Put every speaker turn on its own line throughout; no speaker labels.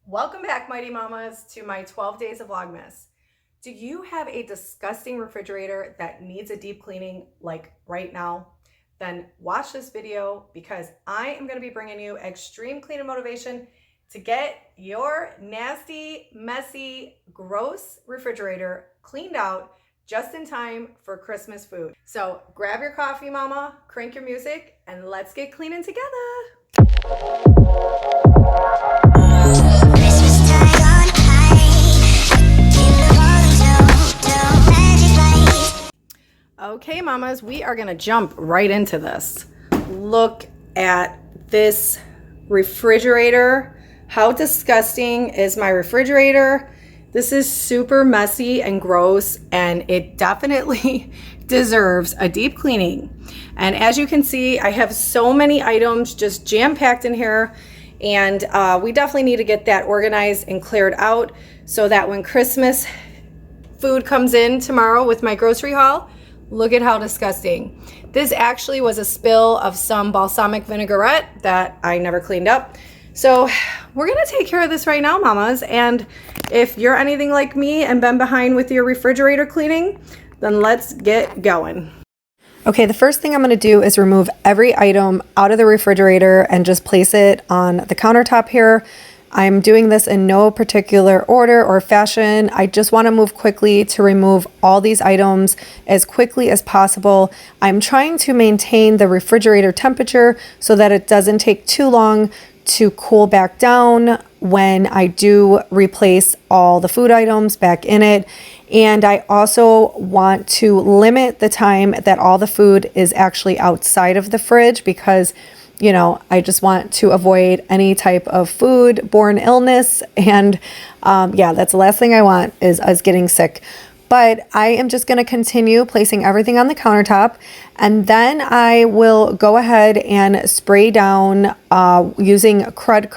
Welcome back, Mighty Mamas, to my 12 days of Vlogmas. Do you have a disgusting refrigerator that needs a deep cleaning like right now? Then watch this video because I am going to be bringing you extreme cleaning motivation to get your nasty, messy, gross refrigerator cleaned out just in time for Christmas food. So grab your coffee, mama, crank your music, and let's get cleaning together. Okay, mamas, we are gonna jump right into this. Look at this refrigerator. How disgusting is my refrigerator? This is super messy and gross, and it definitely deserves a deep cleaning. And as you can see, I have so many items just jam-packed in here, and we definitely need to get that organized and cleared out so that when Christmas food comes in tomorrow with my grocery haul, look at how disgusting. This actually was a spill of some balsamic vinaigrette that I never cleaned up. So we're gonna take care of this right now, mamas. And if you're anything like me and been behind with your refrigerator cleaning, then let's get going. Okay, the first thing I'm gonna do is remove every item out of the refrigerator and just place it on the countertop here. I'm doing this in no particular order or fashion. I just want to move quickly to remove all these items as quickly as possible. I'm trying to maintain the refrigerator temperature so that it doesn't take too long to cool back down when I do replace all the food items back in it. And I also want to limit the time that all the food is actually outside of the fridge because I just want to avoid any type of food-borne illness. And that's the last thing I want is us getting sick. But I am just going to continue placing everything on the countertop. And then I will go ahead and spray down using crud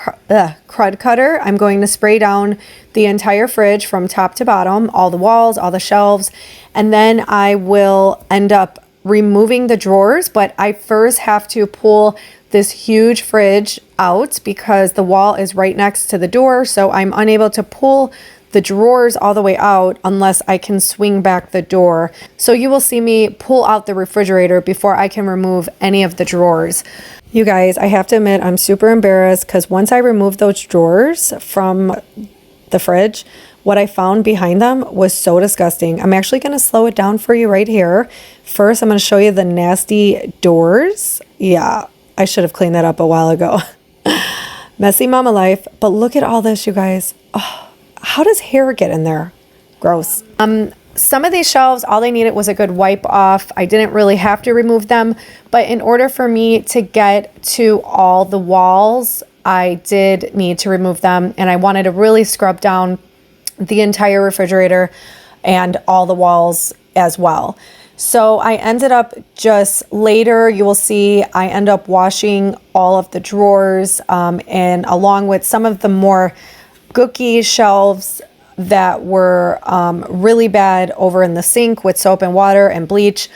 cutter. I'm going to spray down the entire fridge from top to bottom, all the walls, all the shelves. And then I will end up removing the drawers. But I first have to pull this huge fridge out because the wall is right next to the door, so I'm unable to pull the drawers all the way out unless I can swing back the door. So you will see me pull out the refrigerator before I can remove any of the drawers. You guys, I have to admit I'm super embarrassed because once I removed those drawers from the fridge, what I found behind them was so disgusting. I'm actually going to slow it down for you right here. First, I'm going to show you the nasty doors. Yeah, I should have cleaned that up a while ago. Messy mama life. But look at all this, you guys. Oh, how does hair get in there? Gross. Some of these shelves, all they needed was a good wipe off. I didn't really have to remove them. But in order for me to get to all the walls, I did need to remove them. And I wanted to really scrub down the entire refrigerator and all the walls as well. So I ended up just later, you will see I end up washing all of the drawers and along with some of the more gooky shelves that were really bad over in the sink with soap and water and bleach.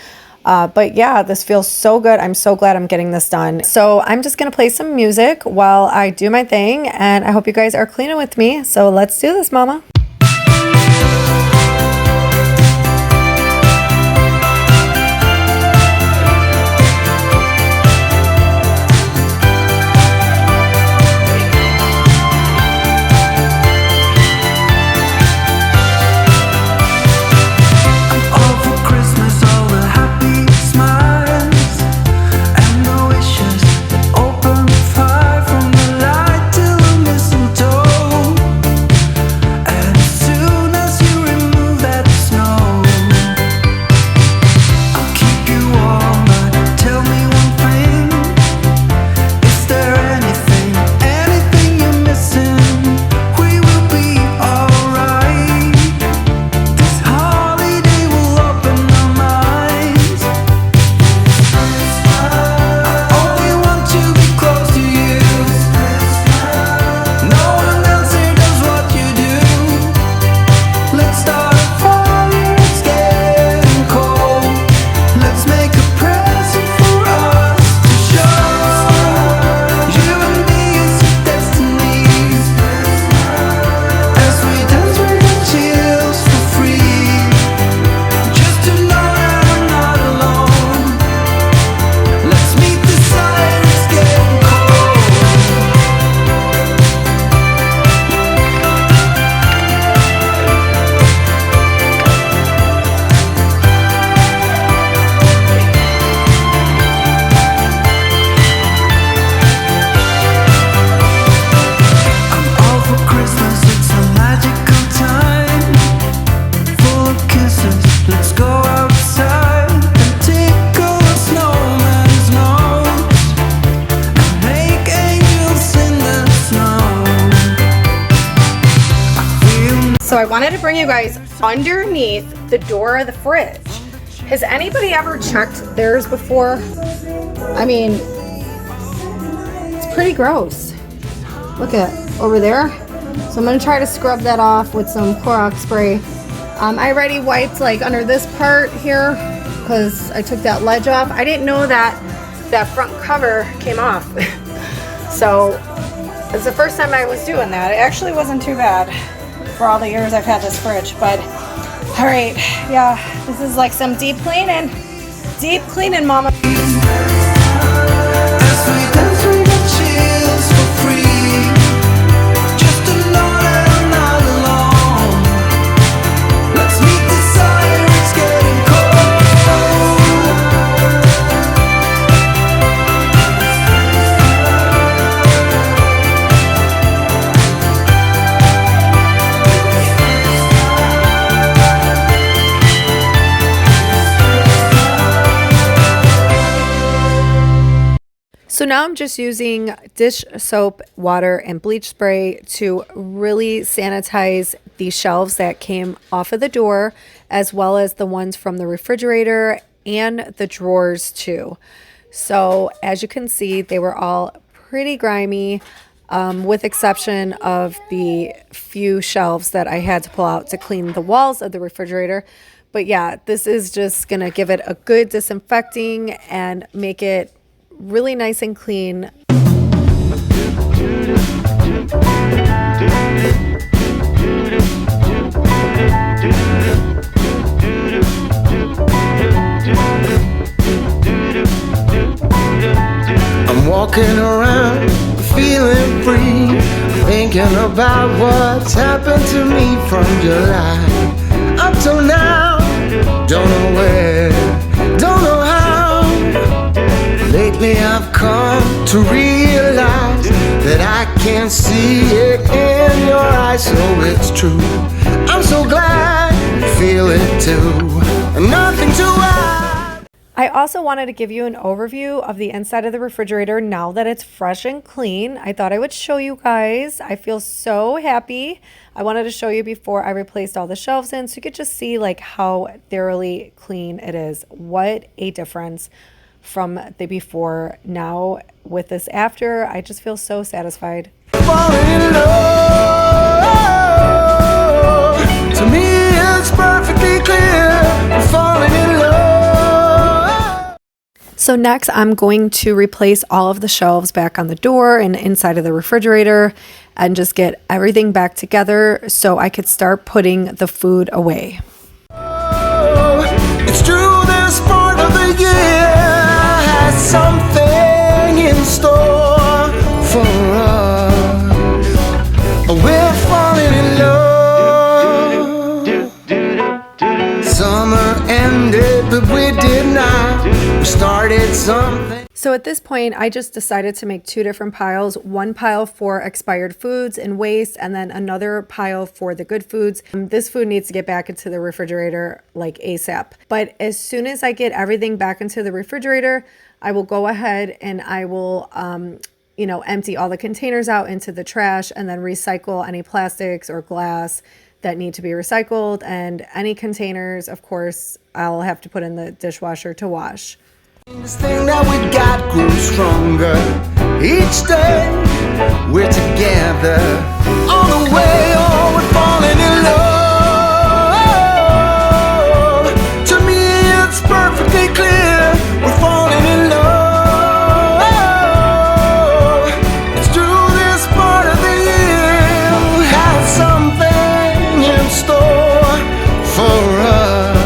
But yeah, this feels so good. I'm so glad I'm getting this done. So I'm just going to play some music while I do my thing. And I hope you guys are cleaning with me. So let's do this, mama.
Fire from the light till the mistletoe.
So I wanted to bring you guys underneath the door of the fridge. Has anybody ever checked theirs before? I mean, it's pretty gross. Look at over there. So I'm gonna try to scrub that off with some Clorox spray. I already wiped like under this part here because I took that ledge off. I didn't know that that front cover came off. So it's the first time I was doing that. It actually wasn't too bad for all the years I've had this fridge, but all right, yeah, this is like some deep cleaning, mama.
So now I'm just using dish soap, water, and bleach spray to really sanitize the shelves that came off of the door, as well as the ones from the refrigerator and the drawers too. So as you can see, they were all pretty grimy, with exception of the few shelves that I had to pull out to clean the walls of the refrigerator. But yeah, this is just gonna give it a good disinfecting and make it really nice and clean.
I'm walking around feeling free, thinking about what's happened to me from July up till now. Don't know where, don't know how. Lately I've come to realize that I can see it in your eyes, so it's true. I'm so glad you feel it too. Nothing to hide.
I also wanted to give you an overview of the inside of the refrigerator now that it's fresh and clean. I thought I would show you guys. I feel so happy. I wanted to show you before I replaced all the shelves in so you could just see like how thoroughly clean it is. What a difference from the before. Now with this after, I just feel so satisfied.
Falling in love. To me it's perfectly clear. I'm falling in love.
So next I'm going to replace all of the shelves back on the door and inside of the refrigerator and just get everything back together so I could start putting the food away.
It's true, this part of the year has something in store for us. We're falling in love. Summer ended, but we did not. We started something.
So at this point, I just decided to make two different piles. One pile for expired foods and waste, and then another pile for the good foods. This food needs to get back into the refrigerator like ASAP. But as soon as I get everything back into the refrigerator, I will go ahead and I will, empty all the containers out into the trash and then recycle any plastics or glass that need to be recycled. And any containers, of course, I'll have to put in the dishwasher to wash.
This thing that we got grew stronger each day. We're together all the way. Oh, we're falling in love. To me, it's perfectly clear. We're falling in love. It's true, this part of the year has something in store for us.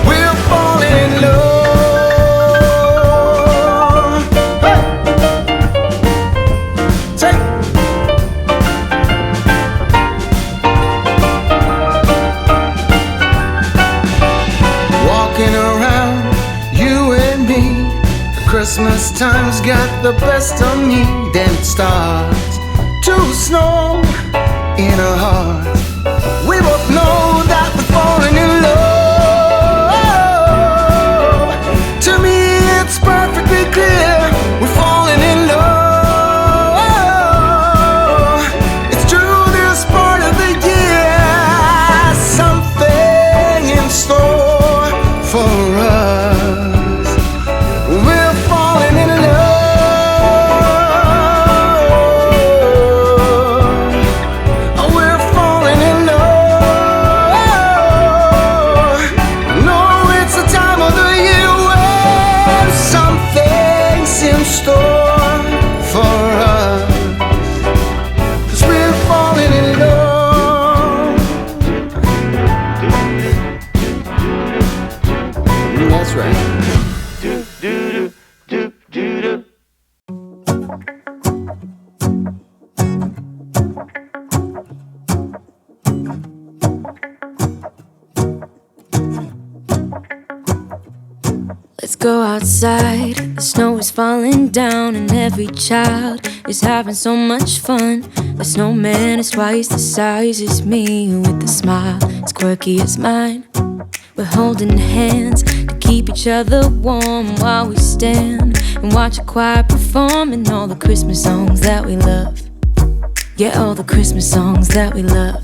We're falling in love. Christmas time's got the best of me. Then it starts to snow in our hearts. We both know that we're falling in love. To me it's perfectly clear. We're falling in love. It's true, this part of the year
go outside. The snow is falling down and every child is having so much fun. The snowman is twice the size as me, with a smile as quirky as mine. We're holding hands to keep each other warm while we stand and watch a choir performing all the Christmas songs that we love. Yeah, all the Christmas songs that we love.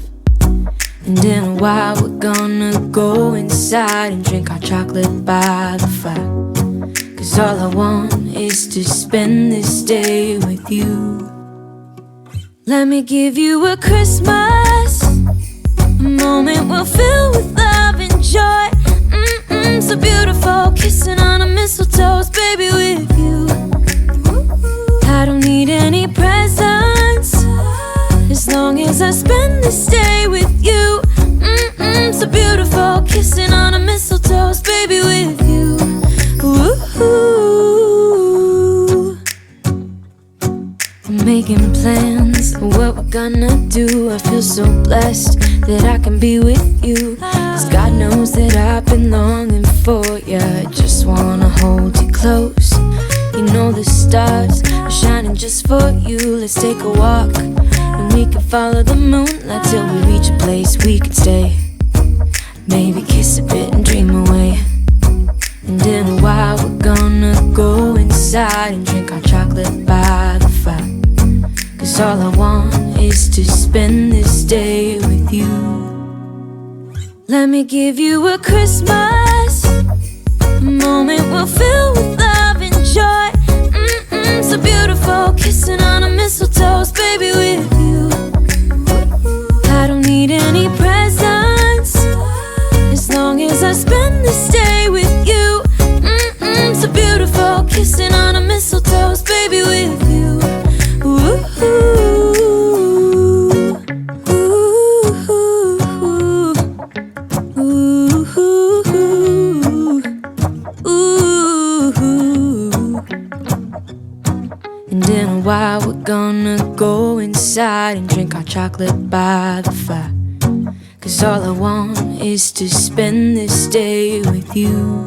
And in a while we're gonna go inside and drink our chocolate by the fire. 'Cause all I want is to spend this day with you. Let me give you a Christmas, a moment we'll fill with love and joy. So beautiful, kissing on a mistletoe, baby, with you. I don't need any presents, as long as I spend this day with you. So beautiful, kissing on a mistletoe, baby, with you. Ooh. I'm making plans of what we're gonna do. I feel so blessed that I can be with you, 'cause God knows that I've been longing for you. I just wanna hold you close. You know the stars are shining just for you. Let's take a walk and we can follow the moonlight till we reach a place we can stay. Maybe kiss a bit and dream away. And in a while we're gonna go inside and drink our chocolate by the fire. 'Cause all I want is to spend this day with you. Let me give you a Christmas, a moment we'll fill with love and joy. So beautiful, kissing on a mistletoe, baby, with you. I don't need any presents, as long as I spend this day with you. So beautiful, kissing on a mistletoe, baby, with you. Ooh. And in a while we're gonna go inside and drink our chocolate by the fire. 'Cause all I want is to spend this day with you.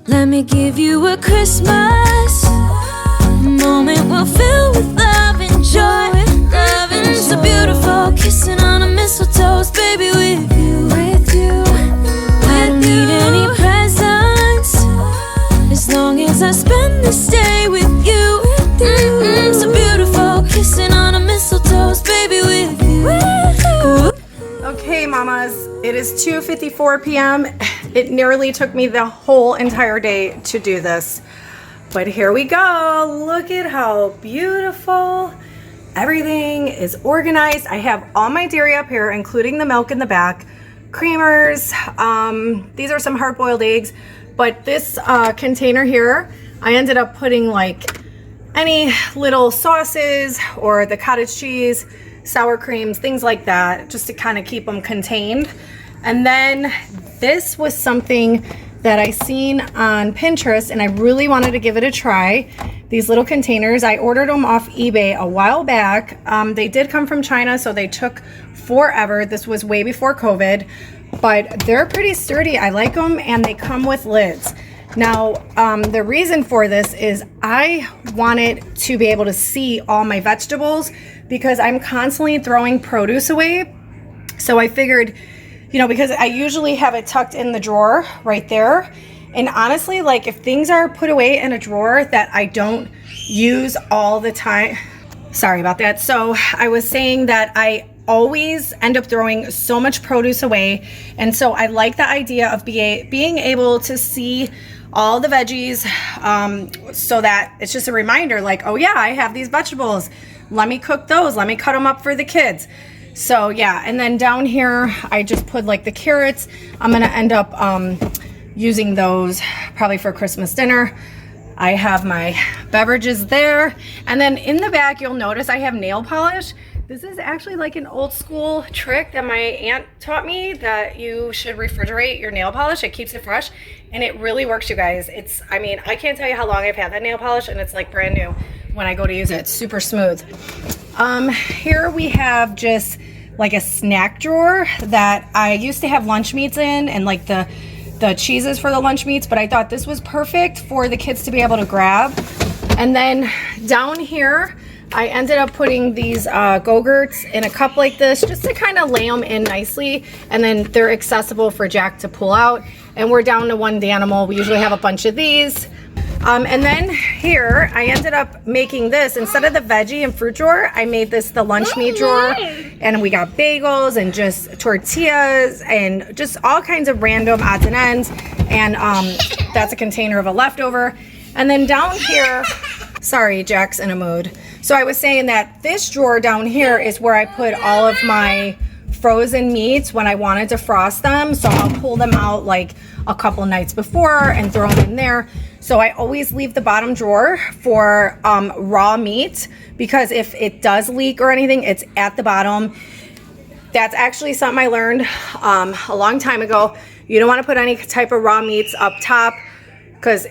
Let me give you a Christmas, a moment we'll fill with love and joy. Love and so beautiful, kissing on a mistletoe, baby, with you. I don't need any presents, as long as I spend this day with you. So beautiful, kissing on a mistletoe, baby, with you.
Okay, mamas, it is 2:54 p.m. It nearly took me the whole entire day to do this, but here we go. Look at how beautiful everything is organized. I have all my dairy up here, including the milk in the back, creamers. These are some hard-boiled eggs, but this container here, I ended up putting like any little sauces or the cottage cheese, sour creams, things like that, just to kind of keep them contained. And then this was something that I seen on Pinterest and I really wanted to give it a try. These little containers, I ordered them off eBay a while back. They did come from China, so they took forever. This was way before COVID, but they're pretty sturdy. I like them, and they come with lids. Now, the reason for this is I wanted to be able to see all my vegetables because I'm constantly throwing produce away. So I figured, you know, because I usually have it tucked in the drawer right there. And honestly, like if things are put away in a drawer that I don't use all the time, sorry about that. So I was saying that I always end up throwing so much produce away. And so I like the idea of being able to see all the veggies, so that it's just a reminder like, oh yeah, I have these vegetables. Let me cook those. Let me cut them up for the kids. So yeah, and then down here, I just put like the carrots. I'm gonna end up using those probably for Christmas dinner. I have my beverages there. And then in the back, you'll notice I have nail polish. This is actually like an old school trick that my aunt taught me, that you should refrigerate your nail polish. It keeps it fresh, and it really works, you guys. I mean, I can't tell you how long I've had that nail polish, and it's like brand new when I go to use it. It's super smooth. Here we have just like a snack drawer that I used to have lunch meats in, and like the the cheeses for the lunch meats, but I thought this was perfect for the kids to be able to grab. And then down here, I ended up putting these Go-Gurts in a cup like this just to kind of lay them in nicely, and then they're accessible for Jack to pull out. And we're down to one Danimal. We usually have a bunch of these. And then here, I ended up making this, instead of the veggie and fruit drawer, I made this the lunch meat drawer. And we got bagels and just tortillas and just all kinds of random odds and ends. And that's a container of a leftover. And then down here, sorry, Jack's in a mood. So I was saying that this drawer down here is where I put all of my frozen meats when I wanted to frost them. So I'll pull them out like a couple nights before and throw them in there. So I always leave the bottom drawer for raw meat, because if it does leak or anything, it's at the bottom. That's actually something I learned a long time ago. You don't want to put any type of raw meats up top, because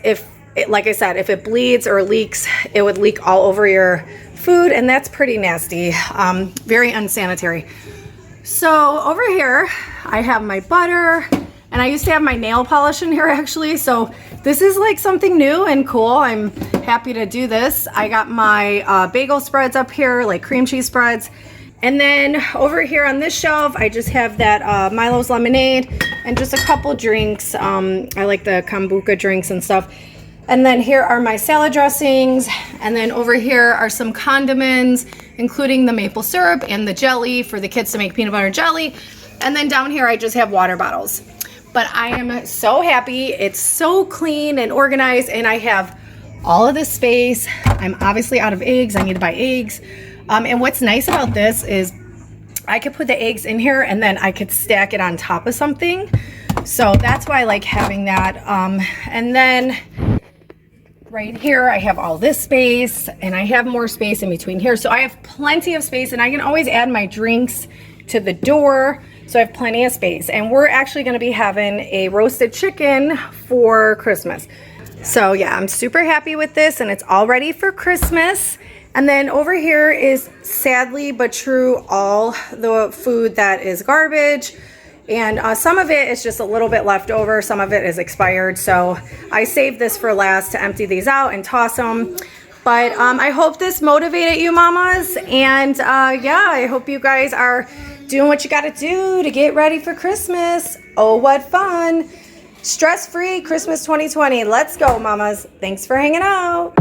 like I said, if it bleeds or leaks, it would leak all over your food, and that's pretty nasty, very unsanitary. So over here, I have my butter, and I used to have my nail polish in here actually, so this is like something new and cool. I'm happy to do this. I got my bagel spreads up here, like cream cheese spreads. And then over here on this shelf, I just have that Milo's lemonade and just a couple drinks. I like the kombucha drinks and stuff. And then here are my salad dressings. And then over here are some condiments, including the maple syrup and the jelly for the kids to make peanut butter jelly. And then down here, I just have water bottles. But I am so happy. It's so clean and organized, and I have all of this space. I'm obviously out of eggs. I need to buy eggs. And what's nice about this is I could put the eggs in here and then I could stack it on top of something. So that's why I like having that. And then right here, I have all this space, and I have more space in between here. So I have plenty of space, and I can always add my drinks to the door. So I have plenty of space. And we're actually going to be having a roasted chicken for Christmas. So yeah, I'm super happy with this, and it's all ready for Christmas. And then over here is, sadly but true, all the food that is garbage. And some of it is just a little bit left over. Some of it is expired. So I saved this for last to empty these out and toss them. But I hope this motivated you, mamas. And yeah, I hope you guys are doing what you got to do to get ready for Christmas. Oh, what fun. Stress-free Christmas 2020. Let's go, mamas. Thanks for hanging out.